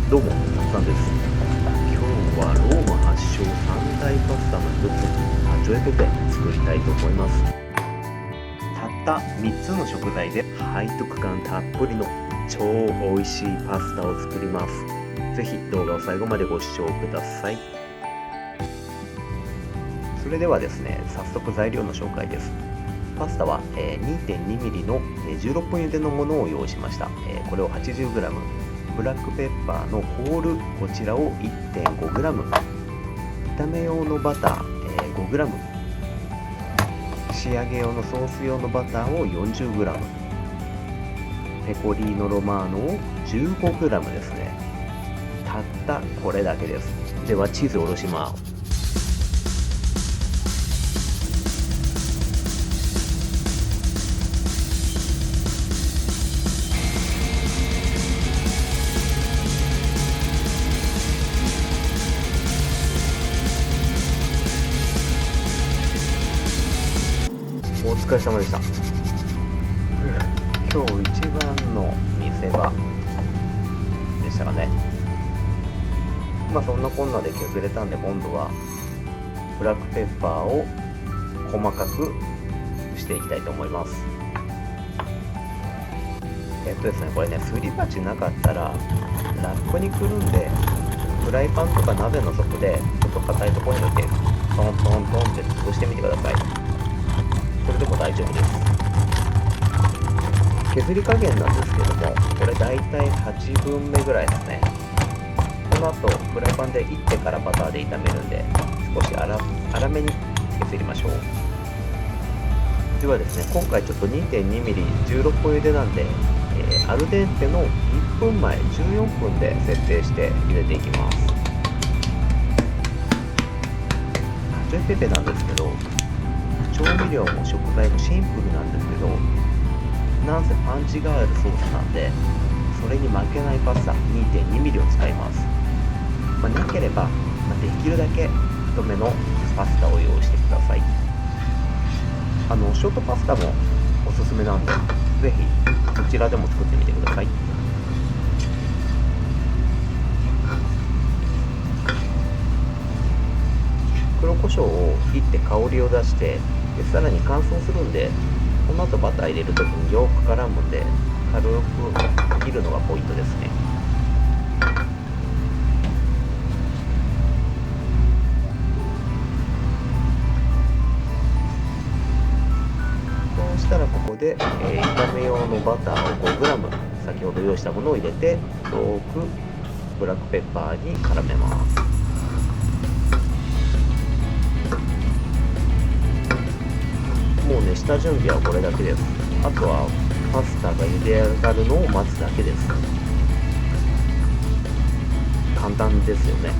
どうも、たくさんです。今日はローマ発祥三大パスタの一つ、カチョエペペ作りたいと思います。たった3つの食材で背徳感たっぷりの超美味しいパスタを作ります。ぜひ動画を最後までご視聴ください。それではですね、早速材料の紹介です。パスタは 2.2mm の16分茹でのものを用意しました。これを 80g、ブラックペッパーのホール、こちらを 1.5g、 炒め用のバター 5g、 仕上げ用のソース用のバターを 40g、 ペコリーノロマーノを 15g ですね。たったこれだけです。ではチーズをおろします。お疲れ様でした。今日一番の見せ場でしたかね。そんなこんなで削れたんで、今度はブラックペッパーを細かくしていきたいと思います。ですね、これね、すり鉢なかったらラップにくるんで、フライパンとか鍋の底でちょっと硬いところに置いてトントントンって潰してみてください。それでも大丈夫です。削り加減なんですけども、これだいたい8分目ぐらいですね。この後フライパンでいってからバターで炒めるんで、少し粗めに削りましょう。ではですね、今回ちょっと 2.2mm16 分茹でなんで、アルデンテの1分前14分で設定して茹でていきます。カチョエペペなんですけど、調味料も食材もシンプルなんですけど、なんせパンチがあるソースなんで、それに負けないパスタ 2.2mm を使います。なければ、できるだけ太めのパスタを用意してください。ショートパスタもおすすめなんで、ぜひこちらでも作ってみてください。黒胡椒を切って香りを出して、さらに乾燥するんで、この後バター入れるときによく絡むんで、軽く切るのがポイントですね。そうしたらここで、炒め用のバターを 5g、 先ほど用意したものを入れて、よくブラックペッパーに絡めます。もうね、下準備はこれだけです。あとはパスタが茹で上がるのを待つだけです。簡単ですよね。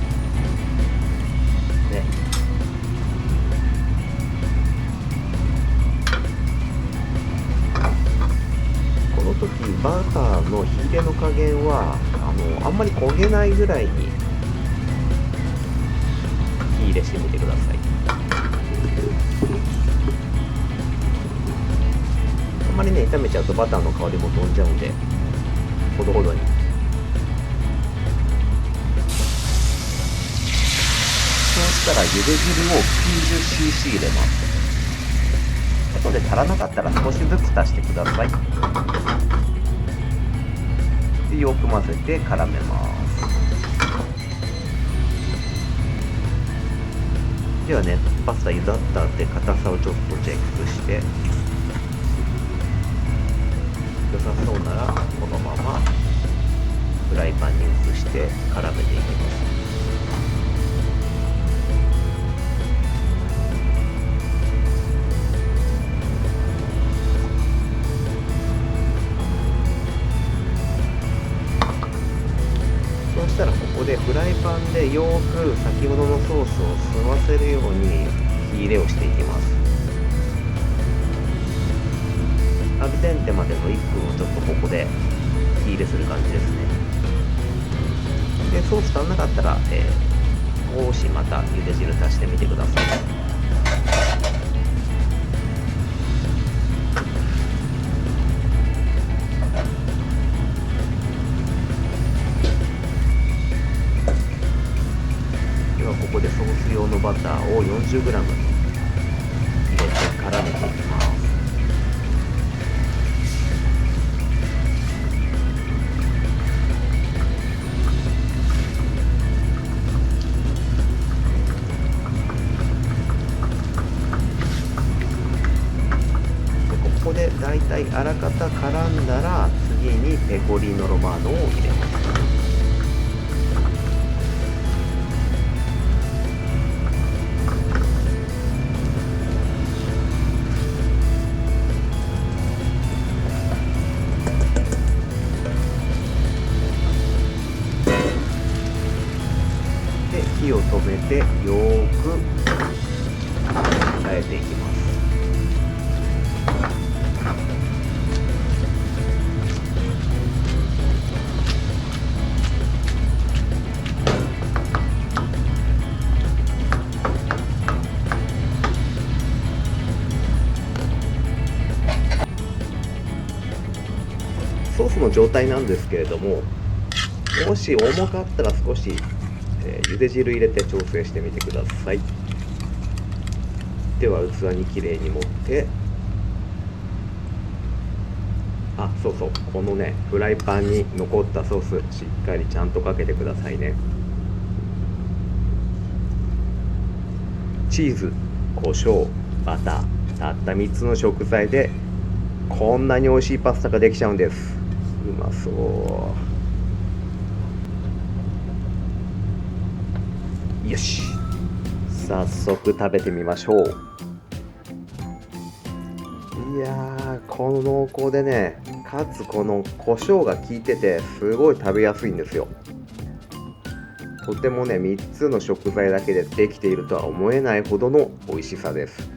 この時バターの火入れの加減はあんまり焦げないぐらいに火入れしてみてください。あんまりね、炒めちゃうとバターの香りも飛んじゃうんで、ほどほどに。そうしたら茹で汁を 90cc 入れます。後で足らなかったら少しずつ足してください。で、よく混ぜて絡めます。ではね、パスタ茹だったんで硬さをちょっとチェックして、良さそうならこのままフライパンに移して絡めていきます。そうしたらここでフライパンでよく先ほどのソースを吸わせるように火入れをしていきます。アルデンテまでの1分をちょっとここで火入れする感じですね。で、ソース足んなかったら、少しまた茹で汁足してみてください。ス用のバターを 40g 入れて絡めていきます。ここでだいたいあらかた絡んだら、次にペコリーノロマーノを入れます。で、火を止めてよーく和えていきます。ソースの状態なんですけれども、もし重かったら少し、茹で汁入れて調整してみてください。では器にきれいに盛って、そうそう、このねフライパンに残ったソースしっかりちゃんとかけてくださいね。チーズ、胡椒、バター、たった3つの食材でこんなに美味しいパスタができちゃうんです。うまそう。よし、早速食べてみましょう。いやー、この濃厚でね、かつこの胡椒が効いててすごい食べやすいんですよ。とてもね、3つの食材だけでできているとは思えないほどの美味しさです。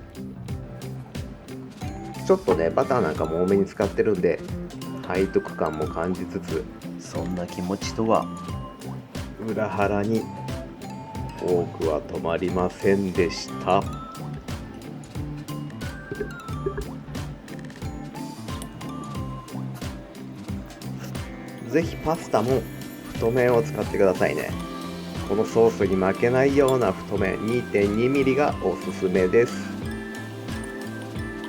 ちょっとね、バターなんかも多めに使ってるんで背徳感も感じつつ、そんな気持ちとは裏腹にフォークは止まりませんでした。ぜひパスタも太麺を使ってくださいね。このソースに負けないような太麺 2.2mm がおすすめです。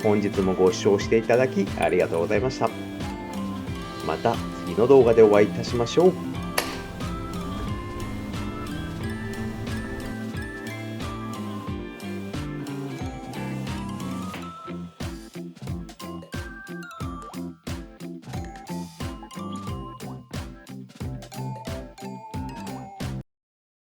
本日もご視聴していただきありがとうございました。また次の動画でお会いいたしましょう。